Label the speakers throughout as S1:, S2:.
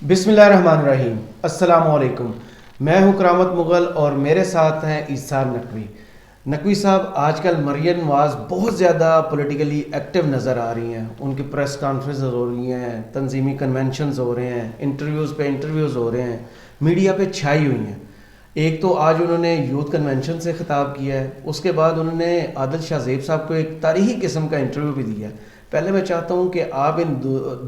S1: بسم اللہ الرحمن الرحیم. السلام علیکم. میں ہوں کرامت مغل اور میرے ساتھ ہیں عیسیٰ نقوی. نقوی صاحب آج کل مریم نواز بہت زیادہ پولیٹیکلی ایکٹیو نظر آ رہی ہیں. ان کی پریس کانفرنس ہو رہی ہیں, تنظیمی کنونشنز ہو رہے ہیں, انٹرویوز ہو رہے ہیں, میڈیا پہ چھائی ہوئی ہیں. ایک تو آج انہوں نے یوتھ کنونشن سے خطاب کیا ہے, اس کے بعد انہوں نے عادل شاہ زیب صاحب کو ایک تاریخی قسم کا انٹرویو بھی دیا ہے. پہلے میں چاہتا ہوں کہ آپ ان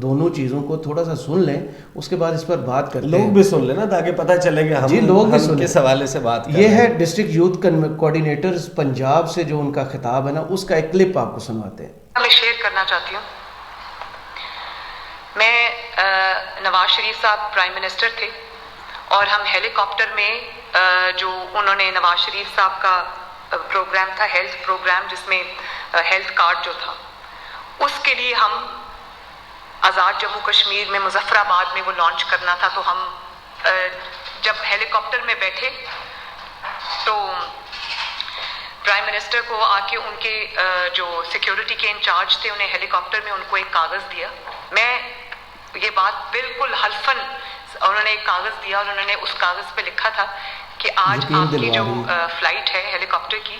S1: دونوں چیزوں کو تھوڑا سا سن لیں, اس کے بعد اس پر بات کرتے ہیں.
S2: لوگ بھی سن لیں نا تاکہ پتہ چلے کہ
S1: جی لوگ بھی سن
S2: کس حوالے سے بات کر رہے ہیں.
S1: یہ ہے ڈسٹرکٹ یوتھ کوآرڈینیٹرز پنجاب سے جو ان کا خطاب ہے نا, اس کا ایک کلپ آپ کو سنواتے ہیں.
S3: میں شیئر کرنا چاہتی ہوں. میں نواز شریف صاحب پرائم منسٹر تھے اور ہم ہیلی کاپٹر میں جو انہوں نے نواز شریف صاحب کا پروگرام تھا, ہیلتھ پروگرام, جس میں ہیلتھ کارڈ جو تھا, اس کے لیے ہم آزاد جموں کشمیر میں مظفر آباد میں وہ لانچ کرنا تھا. تو ہم جب ہیلی کاپٹر میں بیٹھے تو پرائم منسٹر کو آ کے ان کے جو سیکیورٹی کے انچارج تھے, انہیں ہیلی کاپٹر میں ان کو ایک کاغذ دیا. میں یہ بات بالکل حلفاً, انہوں نے ایک کاغذ دیا اور انہوں نے اس کاغذ پہ لکھا تھا کہ آج آپ کی جو فلائٹ ہے ہیلی کاپٹر کی,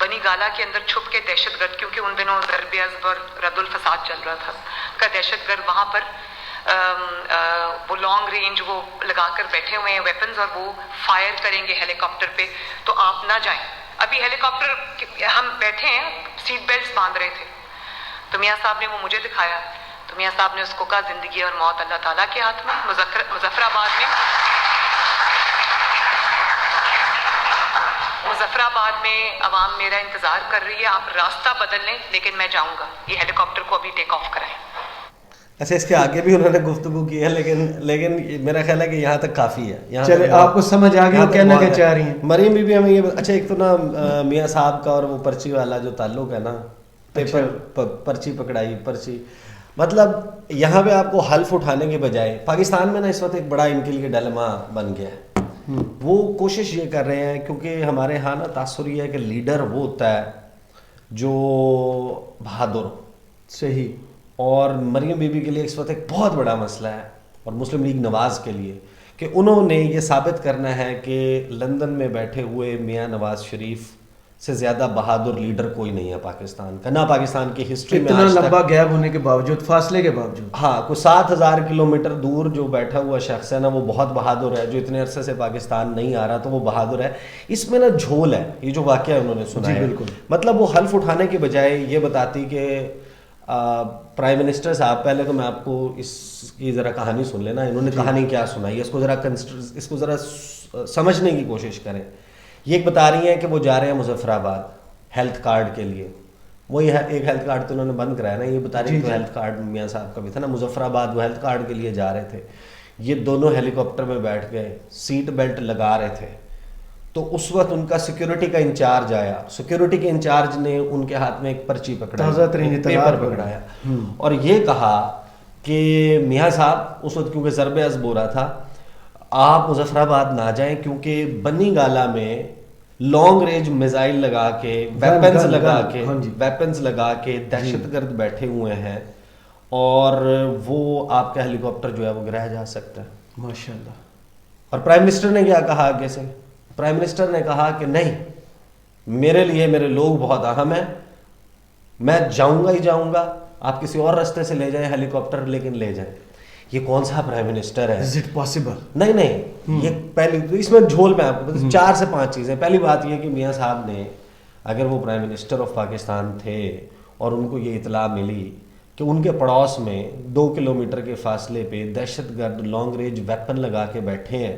S3: بنی گالا کے اندر چھپ کے دہشت گرد, کیونکہ ان دنوں ضرب عضب اور رد الفساد چل رہا تھا, کا دہشت گرد وہاں پر وہ لانگ رینج وہ لگا کر بیٹھے ہوئے ہیں ویپنز, اور وہ فائر کریں گے ہیلی کاپٹر پہ, تو آپ نہ جائیں. ابھی ہیلی کاپٹر ہم بیٹھے ہیں, سیٹ بیلٹس باندھ رہے تھے, تو میاں صاحب نے وہ مجھے دکھایا. تو میاں صاحب نے اس کو کہا زندگی اور موت اللہ تعالیٰ کے ہاتھ میں. مظفر آباد میں عوام میرا انتظار کر رہی ہے, آپ راستہ بدل لیں لیکن میں جاؤں گا. یہ ہیلی کاپٹر کو ابھی ٹیک آف کرائیں.
S2: اچھا, اس کے آگے بھی انہوں نے گفتگو کی ہے, لیکن میرا خیال ہے کہ یہاں تک کافی ہے.
S1: چلے آپ کو سمجھ آ گیا کہنا کیا چاہ رہی ہیں.
S2: مریم بی بی ہمیں یہ اچھا, ایک تو نا میاں صاحب کا اور وہ پرچی والا جو تعلق ہے نا, پیپر پرچی پکڑائی پرچی, مطلب یہاں پہ آپ کو حلف اٹھانے کے بجائے پاکستان میں نا اس وقت ایک بڑا ان کے لیے ڈیلیما بن گیا ہے. وہ کوشش یہ کر رہے ہیں, کیونکہ ہمارے ہاں نا تاثر یہ ہے کہ لیڈر وہ ہوتا ہے جو بہادر ہو.
S1: صحیح.
S2: اور مریم بی بی کے لیے اس وقت ایک بہت بڑا مسئلہ ہے, اور مسلم لیگ نواز کے لیے, کہ انہوں نے یہ ثابت کرنا ہے کہ لندن میں بیٹھے ہوئے میاں نواز شریف سے زیادہ بہادر لیڈر کوئی نہیں ہے پاکستان کا, نہ پاکستان کی ہسٹری میں.
S1: اتنا لمبا گیپ ہونے کے باوجود, فاصلے کے باوجود,
S2: ہاں, کوئی 7,000 کلومیٹر دور جو بیٹھا ہوا شخص ہے نا, وہ بہت بہادر ہے. جو اتنے عرصے سے پاکستان نہیں آ رہا تو وہ بہادر ہے. اس میں نا جھول ہے. یہ جو واقعہ انہوں نے سنا ہے, مطلب وہ حلف اٹھانے کے بجائے یہ بتاتی کہ پرائم منسٹر صاحب, پہلے تو میں آپ کو اس کی ذرا کہانی سن لینا, انہوں نے کہانی کیا سنائی ہے, اس کو ذرا سمجھنے کی کوشش کریں. یہ ایک بتا رہی ہیں کہ وہ جا رہے ہیں مظفر آباد ہیلتھ کارڈ کے لیے. وہی ایک ہیلتھ کارڈ تو انہوں نے بند کرایا نا, یہ بتا رہی ہیں ہیلتھ کارڈ میاں صاحب کا بھی تھا نا, مظفر آباد وہ ہیلتھ کارڈ کے لیے جا رہے تھے. یہ دونوں ہیلی کاپٹر میں بیٹھ گئے, سیٹ بیلٹ لگا رہے تھے, تو اس وقت ان کا سیکیورٹی کا انچارج آیا. سیکیورٹی کے انچارج نے ان کے ہاتھ میں ایک پرچی پکڑائی, پیپر پکڑایا, اور یہ کہا کہ میاں صاحب, اس وقت کیونکہ ضرب عضب ہو رہا تھا, آپ مظفر آباد نہ جائیں, کیونکہ بنی گالا میں لانگ رینج میزائل لگا کے ویپنز لگا کے دہشت گرد بیٹھے ہوئے ہیں, اور وہ آپ کا ہیلی کاپٹر جو ہے وہ گرایا جا سکتا ہے.
S1: ماشاءاللہ.
S2: اور پرائم منسٹر نے کیا کہا آگے سے؟ پرائم منسٹر نے کہا کہ نہیں, میرے لیے میرے لوگ بہت اہم ہیں, میں جاؤں گا ہی جاؤں گا, آپ کسی اور راستے سے لے جائیں ہیلی کاپٹر, لیکن لے جائیں. یہ کون سا پرائم منسٹر ہے؟
S1: Is it possible؟
S2: نہیں, یہ پہلی اس میں جھول میں آپ کو 4 سے 5 چیزیں. پہلی بات یہ کہ میاں صاحب نے, اگر وہ پرائم منسٹر آف پاکستان تھے اور ان کو یہ اطلاع ملی کہ ان کے پڑوس میں 2 کلومیٹر کے فاصلے پہ دہشت گرد لانگ رینج ویپن لگا کے بیٹھے ہیں,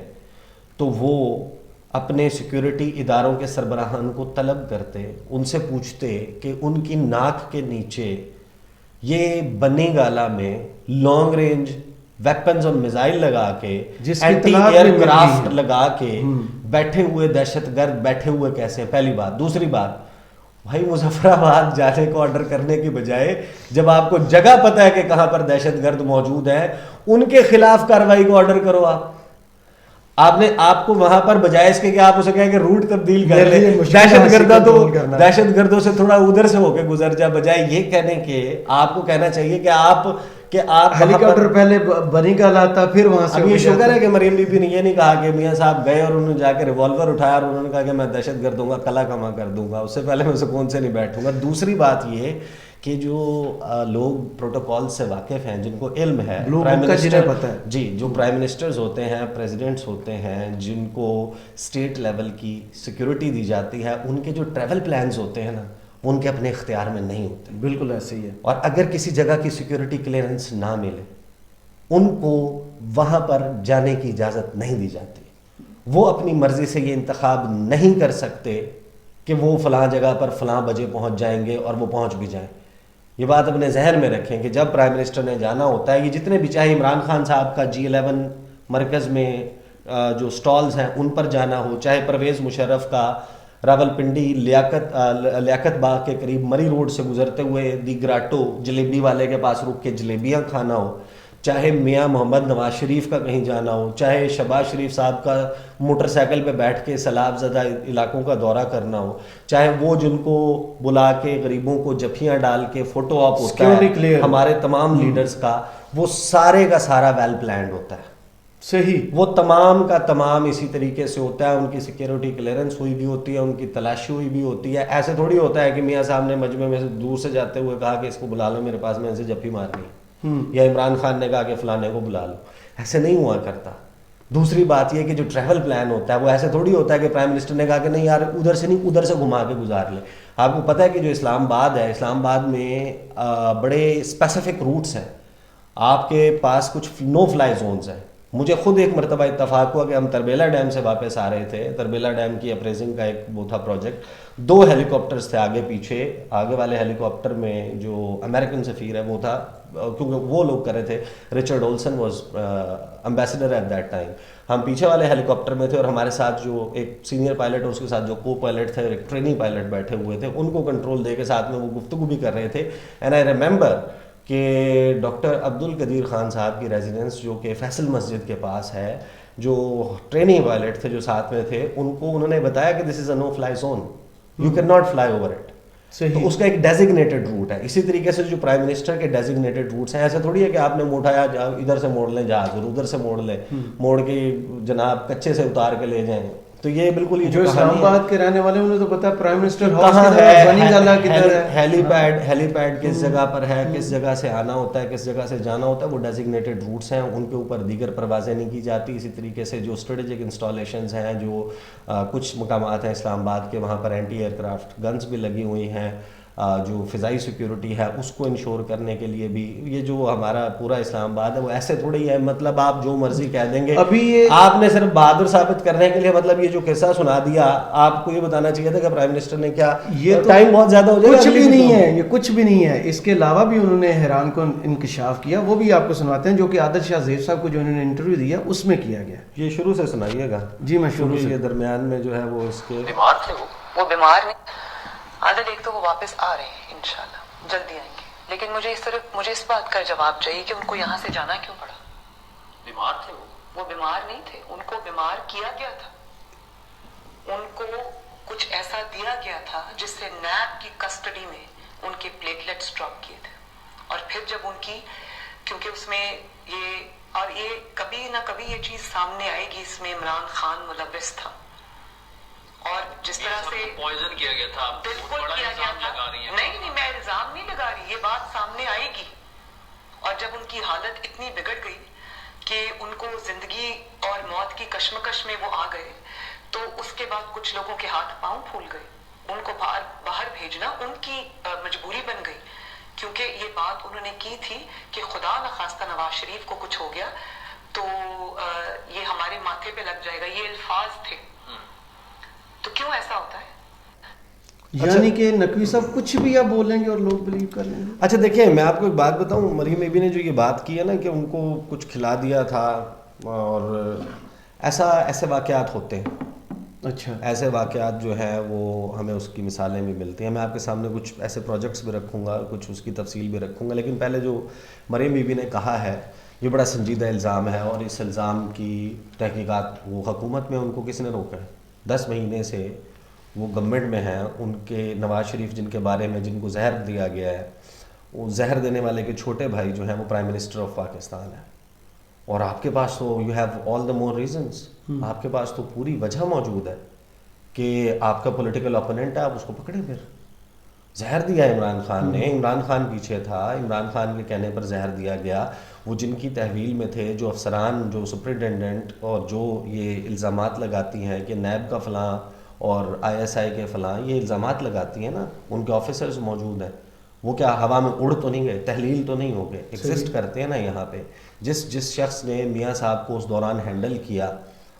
S2: تو وہ اپنے سیکیورٹی اداروں کے سربراہان کو طلب کرتے, ان سے پوچھتے کہ ان کی ناک کے نیچے یہ بنی گالا میں لانگ رینج ویپنز اور میزائل لگا کے, اینٹی ایئر کرافٹ لگا کے بیٹھے ہوئے دہشت گرد بیٹھے ہوئے کیسے ہیں؟ پہلی بات. دوسری بات, بھائی مظفر آباد جانے کو آرڈر کرنے کی بجائے, جب آپ کو جگہ پتہ ہے کہ کہاں پر دہشت گرد موجود ہیں, ان کے خلاف کارروائی کو آرڈر کرو. آپ کو وہاں پر بجائے اس کے کہ آپ اسے کہیں کہ روٹ تبدیل کر لیں, دہشت گردوں سے تھوڑا ادھر سے ہو کے گزر جا, بجائے یہ کہنے کے آپ کو کہنا چاہیے کہ آپ کہ آپ
S1: ہیلی کاپٹر پہلے بنی کا لاتا پھر وہاں سے.
S2: اب یہ شکر ہے کہ مریم بی بی نے یہ نہیں کہا کہ میاں صاحب گئے اور انہوں نے جا کے ریوالور اٹھایا اور انہوں نے کہا کہ میں دہشت گرد ہوں گا, کلا کما کر دوں گا, اس سے پہلے میں سکون سے نہیں بیٹھوں گا. دوسری بات یہ کہ جو لوگ پروٹوکول سے واقف ہیں, جن کو علم ہے,
S1: پرائم منسٹر پتہ ہے
S2: جی, جو پرائم منسٹرز ہوتے ہیں, پریزیڈنٹس ہوتے ہیں, جن کو اسٹیٹ لیول کی سیکورٹی دی جاتی ہے, ان کے جو ٹریول پلانز ہوتے ہیں نا, وہ ان کے اپنے اختیار میں نہیں ہوتے.
S1: بالکل ایسے ہی ہے.
S2: اور اگر کسی جگہ کی سیکورٹی کلیئرنس نہ ملے, ان کو وہاں پر جانے کی اجازت نہیں دی جاتی. وہ اپنی مرضی سے یہ انتخاب نہیں کر سکتے کہ وہ فلاں جگہ پر فلاں بجے پہنچ جائیں گے, اور وہ پہنچ بھی جائیں. یہ بات اپنے ذہن میں رکھیں کہ جب پرائم منسٹر نے جانا ہوتا ہے, یہ جتنے بھی, چاہے عمران خان صاحب کا G11 مرکز میں جو سٹالز ہیں ان پر جانا ہو, چاہے پرویز مشرف کا راولپنڈی لیاقت باغ کے قریب مری روڈ سے گزرتے ہوئے دی گراٹو جلیبی والے کے پاس رک کے جلیبیاں کھانا ہو, چاہے میاں محمد نواز شریف کا کہیں جانا ہو, چاہے شہباز شریف صاحب کا موٹر سائیکل پہ بیٹھ کے سیلاب زدہ علاقوں کا دورہ کرنا ہو, چاہے وہ جن کو بلا کے غریبوں کو جفیاں ڈال کے فوٹو آپ ہوتا ہے ہمارے تمام لیڈرز کا, وہ سارے کا سارا ویل پلانڈ ہوتا ہے.
S1: صحیح,
S2: وہ تمام کا تمام اسی طریقے سے ہوتا ہے. ان کی سیکیورٹی کلیئرنس ہوئی بھی ہوتی ہے, ان کی تلاشی ہوئی بھی ہوتی ہے. ایسے تھوڑی ہوتا ہے کہ میاں صاحب نے مجمع میں سے دور سے جاتے ہوئے کہا کہ اس کو بلا لو میرے پاس, میں ان سے جفی مارنی ہے, یا عمران خان نے کہا کہ فلانے کو بلا لو. ایسے نہیں ہوا کرتا. دوسری بات یہ کہ جو ٹریول پلان ہوتا ہے وہ ایسے تھوڑی ہوتا ہے کہ پرائم منسٹر نے کہا کہ نہیں یار ادھر سے نہیں, ادھر سے گھما کے گزار لیں. آپ کو پتہ ہے کہ جو اسلام آباد ہے, اسلام آباد میں بڑے اسپیسیفک روٹس ہیں. آپ کے پاس کچھ نو فلائی زونز ہیں. مجھے خود ایک مرتبہ اتفاق ہوا کہ ہم تربیلا ڈیم سے واپس آ رہے تھے. تربیلا ڈیم کی اپریزنگ کا ایک وہ تھا پروجیکٹ, 2 ہیلی کاپٹرز تھے آگے پیچھے. آگے والے ہیلی کاپٹر میں جو امریکن سفیر ہے وہ تھا, کیونکہ وہ لوگ کر رہے تھے, Richard Olsen was ambassador at that time. ہم پیچھے والے ہیلی کاپٹر میں تھے اور ہمارے ساتھ جو ایک سینئر پائلٹ اور اس کے ساتھ جو کو پائلٹ تھے اور ایک ٹریننگ پائلٹ بیٹھے ہوئے تھے, ان کو کنٹرول دے کے ساتھ میں وہ گفتگو بھی کر رہے تھے. اینڈ آئی ریممبر کہ ڈاکٹر عبد القدیر خان صاحب کی ریزیڈنس جو کہ فیصل مسجد کے پاس ہے, جو ٹریننگ پائلٹ تھے جو ساتھ میں تھے, ان کو انہوں نے بتایا کہ this is a no fly zone, you can not fly over it. تو اس کا ایک ڈیزگنیٹڈ روٹ ہے. اسی طریقے سے جو پرائم منسٹر کے ڈیزگنیٹڈ روٹس ہیں, ایسا تھوڑی ہے کہ آپ نے موٹا ادھر سے موڑ لیں جہاز اور ادھر سے موڑ لیں, موڑ کے جناب کچے سے اتار کے لے جائیں. تو یہ بالکل
S1: جو اسلام آباد کے رہنے والے انہیں تو پتا ہے پرائم منسٹر ہاؤس کدھر ہے,
S2: ہیلی پیڈ کس جگہ پر ہے, کس جگہ سے آنا ہوتا ہے, کس جگہ سے جانا ہوتا ہے, وہ ڈیزگنیٹڈ روٹس ہیں. ان کے اوپر دیگر پروازیں نہیں کی جاتی. اسی طریقے سے جو اسٹریٹجک انسٹالیشنز ہیں, جو کچھ مقامات ہیں اسلام آباد کے, وہاں پر اینٹی ایئر کرافٹ گنز بھی لگی ہوئی ہیں. جو فضائی سیکیورٹی ہے اس کو انشور کرنے کے لیے بھی یہ جو ہمارا پورا اسلام آباد ہے وہ ایسے تھوڑی ہے مطلب آپ جو مرضی کہہ دیں گے.
S1: ابھی یہ
S2: آپ نے صرف بہادر ثابت کرنے کے لیے مطلب یہ جو قصہ سنا دیا, آپ کو یہ بتانا چاہیے تھا کہ پرائم منسٹر نے کیا, یہ ٹائم بہت زیادہ ہو جائے گا.
S1: کچھ بھی نہیں ہے, یہ کچھ بھی نہیں ہے. اس کے علاوہ بھی انہوں نے حیران کن انکشاف کیا, وہ بھی آپ کو سنواتے ہیں, جو کہ عادل شاہ زیب صاحب کو جو انہوں نے انٹرویو دیا اس میں کیا گیا.
S2: یہ شروع سے سنائیے گا.
S1: جی میں شروع سے,
S2: درمیان میں جو ہے وہ اس کے
S3: بیمار تھے, وہ بیمار نہیں. عادل ایک تو وہ واپس آ رہے ہیں انشاءاللہ, جلدی آئیں گے, لیکن مجھے اس بات کا جواب چاہیے کہ ان کو یہاں سے جانا کیوں پڑا. بیمار تھے, وہ بیمار نہیں تھے, ان کو بیمار کیا گیا تھا. ان کو کچھ ایسا دیا گیا تھا جس سے نیب کی کسٹڈی میں ان کے پلیٹلیٹس ڈراپ کیے تھے. اور پھر جب ان کی, کیونکہ اس میں یہ کبھی نہ کبھی یہ چیز سامنے آئے گی, اس میں عمران خان ملوث تھا. اور جس طرح سے
S4: پوائزن کیا گیا تھا,
S3: بالکل کیا گیا تھا. نہیں میں الزام نہیں لگا رہی, یہ بات سامنے آئے گی. اور جب ان کی حالت اتنی بگڑ گئی کہ ان کو زندگی اور موت کی کشمکش میں وہ آ گئے, تو اس کے بعد کچھ لوگوں کے ہاتھ پاؤں پھول گئے. ان کو باہر بھیجنا ان کی مجبوری بن گئی, کیونکہ یہ بات انہوں نے کی تھی کہ خدا نخواستہ نواز شریف کو کچھ ہو گیا تو یہ ہمارے ماتھے پہ لگ جائے گا, یہ الفاظ تھے. تو کیوں ایسا ہوتا ہے؟
S1: یعنی کہ نقوی صاحب کچھ بھی آپ بولیں گے اور لوگ بلیو کر لیں گے.
S2: اچھا دیکھیں, میں آپ کو ایک بات بتاؤں, مریم بی بی نے جو یہ بات کی ہے نا کہ ان کو کچھ کھلا دیا تھا, اور ایسے واقعات ہوتے ہیں.
S1: اچھا,
S2: ایسے واقعات جو ہیں وہ ہمیں اس کی مثالیں بھی ملتی ہیں. میں آپ کے سامنے کچھ ایسے پروجیکٹس بھی رکھوں گا, کچھ اس کی تفصیل بھی رکھوں گا, لیکن پہلے جو مریم بی بی نے کہا ہے یہ بڑا سنجیدہ الزام ہے, اور اس الزام کی تحقیقات وہ حکومت میں ان کو کس نے روکا ہے؟ 10 مہینے سے وہ گورنمنٹ میں ہیں. ان کے نواز شریف جن کے بارے میں جن کو زہر دیا گیا ہے, وہ زہر دینے والے کے چھوٹے بھائی جو ہیں وہ پرائم منسٹر آف پاکستان ہے، اور آپ کے پاس تو you have all the more reasons, آپ کے پاس تو پوری وجہ موجود ہے کہ آپ کا پولیٹیکل اپوننٹ ہے، آپ اس کو پکڑیں، پھر زہر دیا عمران خان نے، عمران خان پیچھے تھا، عمران خان کے کہنے پر زہر دیا گیا، وہ جن کی تحویل میں تھے، جو افسران، جو سپرنٹینڈنٹ اور جو یہ الزامات لگاتی ہیں کہ نیب کا فلاں اور آئی ایس آئی کے فلاں، یہ الزامات لگاتی ہیں نا، ان کے آفیسرز موجود ہیں، وہ کیا ہوا میں اڑ تو نہیں گئے، تحلیل تو نہیں ہو گئے، ایگزسٹ کرتے ہیں نا یہاں پہ۔ جس شخص نے میاں صاحب کو اس دوران ہینڈل کیا،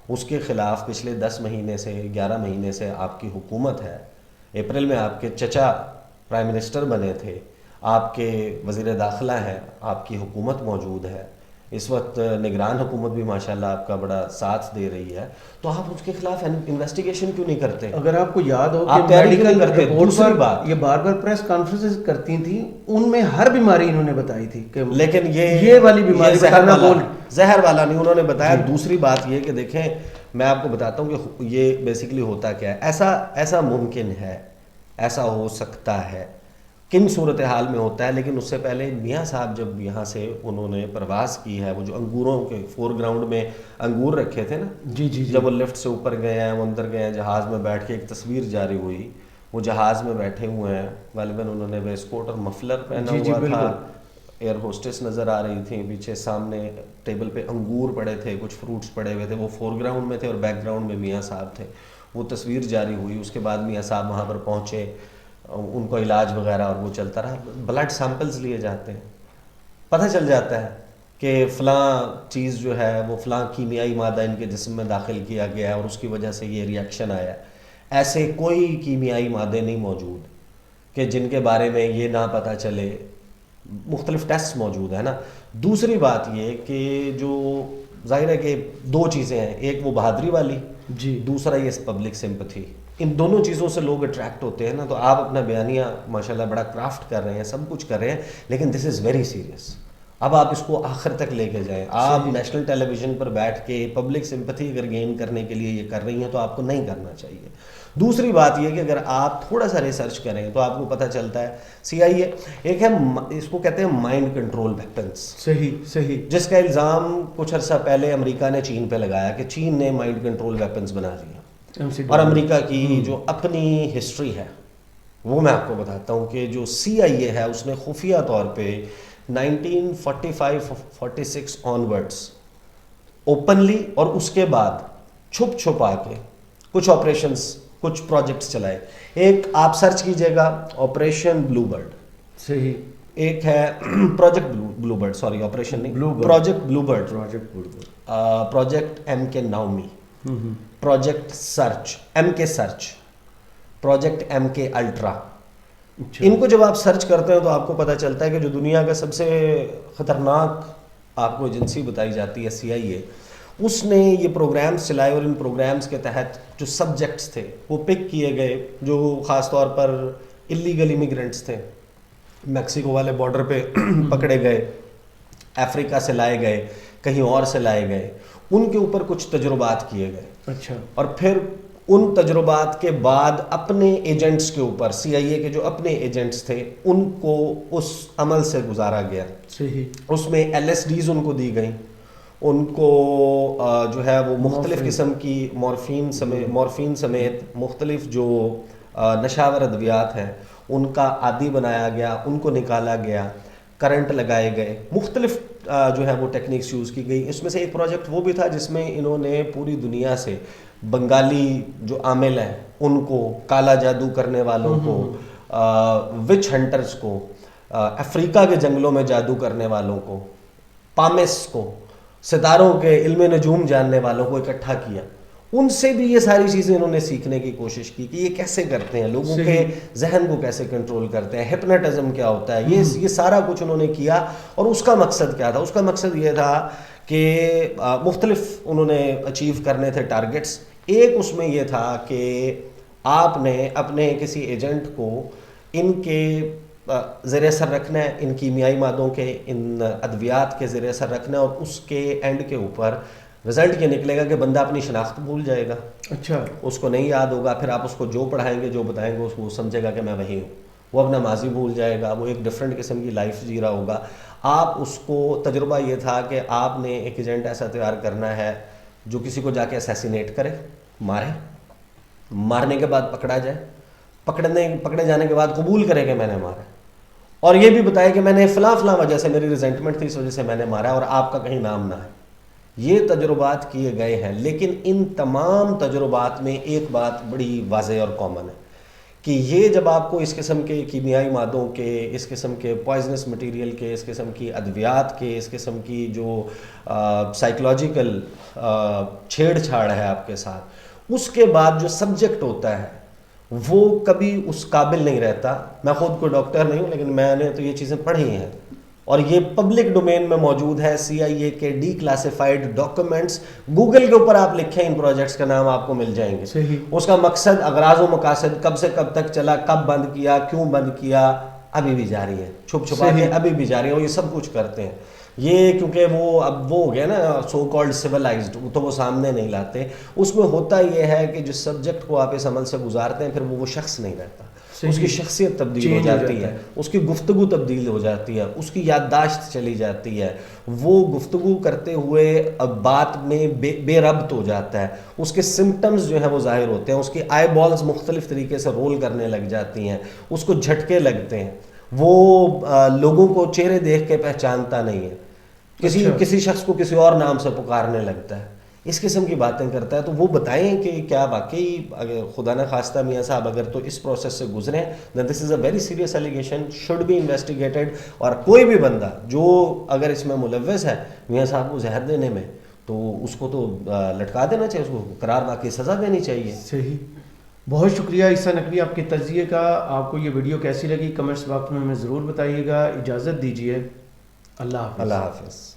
S2: اس کے خلاف پچھلے 10 مہینے سے 11 مہینے سے آپ کی حکومت ہے، اپریل میں آپ کے چچا پرائم منسٹر بنے تھے، آپ کے وزیر داخلہ ہیں، آپ کی حکومت موجود ہے، اس وقت نگران حکومت بھی ماشاءاللہ آپ کا بڑا ساتھ دے رہی ہے، تو آپ اس کے خلاف انویسٹیگیشن کیوں نہیں کرتے؟
S1: اگر آپ کو یاد ہو
S2: آپ تیاری کیوں نہیں کرتے؟ دوسری بات،
S1: یہ بار بار پریس کانفرنسز کرتی تھیں، ان میں ہر بیماری انہوں نے بتائی تھی کہ
S2: لیکن
S1: یہ والی بیماری
S2: زہر والا نہیں انہوں نے بتایا۔ دوسری بات یہ کہ دیکھیں، میں آپ کو بتاتا ہوں کہ یہ بیسیکلی ہوتا کیا ہے، ایسا ممکن ہے، ایسا ہو سکتا ہے، کن صورتحال میں ہوتا ہے، لیکن اس سے پہلے میاں صاحب جب یہاں سے انہوں نے پرواز کی ہے، وہ جو انگوروں کے فور گراؤنڈ میں انگور رکھے تھے نا،
S1: جی جی
S2: جب وہ لفٹ سے اوپر گئے ہیں، وہ اندر گئے ہیں، جہاز میں بیٹھ کے ایک تصویر جاری ہوئی، وہ جہاز میں بیٹھے ہوئے ہیں، غالباً انہوں نے ویسٹ کوٹ اور مفلر پہنا ہوا تھا، ایئر ہوسٹس نظر آ رہی تھیں، پیچھے سامنے ٹیبل پہ انگور پڑے تھے، کچھ فروٹس پڑے ہوئے تھے، وہ فور گراؤنڈ میں تھے اور بیک گراؤنڈ میں میاں صاحب تھے، وہ تصویر جاری ہوئی، اس کے بعد میاں صاحب وہاں پر پہنچے، ان کو علاج وغیرہ اور وہ چلتا رہا، بلڈ سیمپلز لیے جاتے ہیں، پتہ چل جاتا ہے کہ فلاں چیز جو ہے وہ فلاں کیمیائی مادہ ان کے جسم میں داخل کیا گیا ہے اور اس کی وجہ سے یہ ری ایکشن آیا ہے۔ ایسے کوئی کیمیائی مادے نہیں موجود کہ جن کے بارے میں یہ نہ پتہ چلے، مختلف ٹیسٹ موجود ہیں نا۔ دوسری بات یہ کہ جو ظاہر ہے کہ دو چیزیں ہیں، ایک وہ بہادری والی،
S1: جی،
S2: دوسرا یہ پبلک سمپتھی، ان دونوں چیزوں سے لوگ اٹریکٹ ہوتے ہیں نا۔ تو آپ اپنا بیانیہ ماشاءاللہ بڑا کرافٹ کر رہے ہیں، سب کچھ کر رہے ہیں، لیکن دس از ویری سیریس۔ اب آپ اس کو آخر تک لے کے جائیں، آپ نیشنل ٹیلی ویژن پر بیٹھ کے پبلک سمپتھی اگر گین کرنے کے لیے یہ کر رہی ہیں تو آپ کو نہیں کرنا چاہیے۔ دوسری بات یہ کہ اگر آپ تھوڑا سا ریسرچ کریں تو آپ کو پتہ چلتا ہے سی آئی اے ایک ہے، اس کو کہتے ہیں مائنڈ کنٹرول ویپنس،
S1: صحیح،
S2: جس کا الزام کچھ عرصہ پہلے امریکہ نے چین پہ لگایا کہ چین نے مائنڈ کنٹرول ویپنس بنا لیا، اور امریکہ کی جو اپنی ہسٹری ہے وہ میں آپ کو بتاتا ہوں کہ جو سی آئی اے ہے اس نے خفیہ طور پہ 1945-46 آنورڈس اوپنلی اور اس کے بعد چھپ چھپا کے کچھ آپریشنز، کچھ پروجیکٹس چلائے۔ ایک آپ سرچ کیجئے گا، آپریشن بلو برڈ،
S1: صحیح،
S2: ایک ہے پروجیکٹ بلو برڈ، سوری آپریشن نہیں، پروجیکٹ بلو برڈ، پروجیکٹ ایم کے ناؤمی، پروجیکٹ سرچ ایم کے سرچ، پروجیکٹ ایم کے الٹرا۔ ان کو جب آپ سرچ کرتے ہیں تو آپ کو پتہ چلتا ہے کہ جو دنیا کا سب سے خطرناک آپ کو ایجنسی بتائی جاتی ہے سی آئی اے، اس نے یہ پروگرامز چلائے، اور ان پروگرامز کے تحت جو سبجیکٹس تھے وہ پک کیے گئے، جو خاص طور پر اللیگل امیگرنٹس تھے، میکسیکو والے بارڈر پہ پکڑے گئے، افریقہ سے لائے گئے، کہیں اور سے لائے گئے، ان کے اوپر کچھ تجربات کیے گئے۔
S1: اچھا،
S2: اور پھر ان تجربات کے بعد اپنے ایجنٹس کے اوپر، سی آئی اے کے جو اپنے ایجنٹس تھے ان کو اس عمل سے گزارا گیا۔
S1: صحیح،
S2: اس میں ایل ایس ڈیز ان کو دی گئیں، ان کو جو ہے وہ مختلف قسم کی مورفین سمیت مختلف جو نشاور ادویات ہیں ان کا عادی بنایا گیا، ان کو نکالا گیا، کرنٹ لگائے گئے، مختلف جو ہے وہ ٹیکنیکس یوز کی گئی۔ اس میں سے ایک پروجیکٹ وہ بھی تھا جس میں انہوں نے پوری دنیا سے بنگالی جو عامل ہیں ان کو، کالا جادو کرنے والوں کو، وچ ہنٹرز کو، افریقہ کے جنگلوں میں جادو کرنے والوں کو، پامس کو، ستاروں کے علم نجوم جاننے والوں کو اکٹھا کیا۔ ان سے بھی یہ ساری چیزیں انہوں نے سیکھنے کی کوشش کی کہ یہ کیسے کرتے ہیں، لوگوں کے ذہن کو کیسے کنٹرول کرتے ہیں، ہپناٹزم کیا ہوتا ہے، یہ سارا کچھ انہوں نے کیا۔ اور اس کا مقصد کیا تھا؟ اس کا مقصد یہ تھا کہ مختلف انہوں نے اچیو کرنے تھے ٹارگٹس۔ ایک اس میں یہ تھا کہ آپ نے اپنے کسی ایجنٹ کو ان کے زیر اثر رکھنا ہے، ان کیمیائی مادوں کے، ان ادویات کے زیر اثر رکھنا ہے، اور اس کے اینڈ کے اوپر رزلٹ یہ نکلے گا کہ بندہ اپنی شناخت بھول جائے گا،
S1: اچھا،
S2: اس کو نہیں یاد ہوگا، پھر آپ اس کو جو پڑھائیں گے، جو بتائیں گے، وہ سمجھے گا کہ میں وہی ہوں۔ وہ اپنا ماضی بھول جائے گا, وہ ایک ڈفرینٹ قسم کی لائف جی رہا ہوگا. آپ اس کو تجربہ یہ تھا کہ آپ نے ایک ایجنٹ ایسا تیار کرنا ہے جو کسی کو جا کے اسیسینیٹ کرے, مارے, مارنے کے بعد پکڑا جائے, پکڑے جانے کے بعد قبول کرے کہ میں نے مارا, اور یہ بھی بتائے کہ میں نے فلاں وجہ سے میری ریزنٹمنٹ تھی, اس وجہ سے میں نے مارا, اور آپ کا کہیں نام نہ ہے. یہ تجربات کیے گئے ہیں, لیکن ان تمام تجربات میں ایک بات بڑی واضح اور کامن ہے کہ یہ جب آپ کو اس قسم کے کیمیائی مادوں کے, اس قسم کے پوائزنس مٹیریل کے, اس قسم کی ادویات کے, اس قسم کی جو سائیکولوجیکل چھیڑ چھاڑ ہے آپ کے ساتھ, اس کے بعد جو سبجیکٹ ہوتا ہے وہ کبھی اس قابل نہیں رہتا. میں خود کوئی ڈاکٹر نہیں ہوں, لیکن میں نے تو یہ چیزیں پڑھی ہیں, اور یہ پبلک ڈومین میں موجود ہے. CIA کے ڈی کلاسیفائڈ ڈاکومنٹس, گوگل کے اوپر آپ لکھیں ان پروجیکٹس کا نام آپ کو مل جائیں گے.
S1: صحیح.
S2: اس کا مقصد, اغراض و مقاصد, کب سے کب تک چلا, کب بند کیا, کیوں بند کیا, ابھی بھی جاری ہے, چھپ چھپا کے ابھی بھی جاری ہے, اور یہ سب کچھ کرتے ہیں. یہ کیونکہ وہ اب وہ ہو گیا نا سو کالڈ سیولائزڈ, تو وہ سامنے نہیں لاتے. اس میں ہوتا یہ ہے کہ جس سبجیکٹ کو آپ اس عمل سے گزارتے ہیں, پھر وہ شخص نہیں رہتا, اس کی شخصیت تبدیل ہو جاتی ہے, اس کی گفتگو تبدیل ہو جاتی ہے, اس کی یادداشت چلی جاتی ہے, وہ گفتگو کرتے ہوئے اب بات میں بے ربط ہو جاتا ہے, اس کے سمٹمز جو ہیں وہ ظاہر ہوتے ہیں, اس کی آئی بالز مختلف طریقے سے رول کرنے لگ جاتی ہیں, اس کو جھٹکے لگتے ہیں, وہ لوگوں کو چہرے دیکھ کے پہچانتا نہیں ہے, کسی شخص کو کسی اور نام سے پکارنے لگتا ہے, اس قسم کی باتیں کرتا ہے. تو وہ بتائیں کہ کیا واقعی اگر خدا نہ خواستہ میاں صاحب اگر تو اس پروسیس سے گزریں, then this is a very serious allegation, should be investigated. اور کوئی بھی بندہ جو اگر اس میں ملوث ہے میاں صاحب کو زہر دینے میں, تو اس کو تو لٹکا دینا چاہیے, اس کو قرار واقعی سزا دینی چاہیے.
S1: صحیح. بہت شکریہ عیسیٰ نقوی آپ کے تجزیے کا. آپ کو یہ ویڈیو کیسی لگی کمنٹس باکس میں ہمیں ضرور بتائیے گا. اجازت دیجیے, اللہ حافظ.
S2: اللہ حافظ.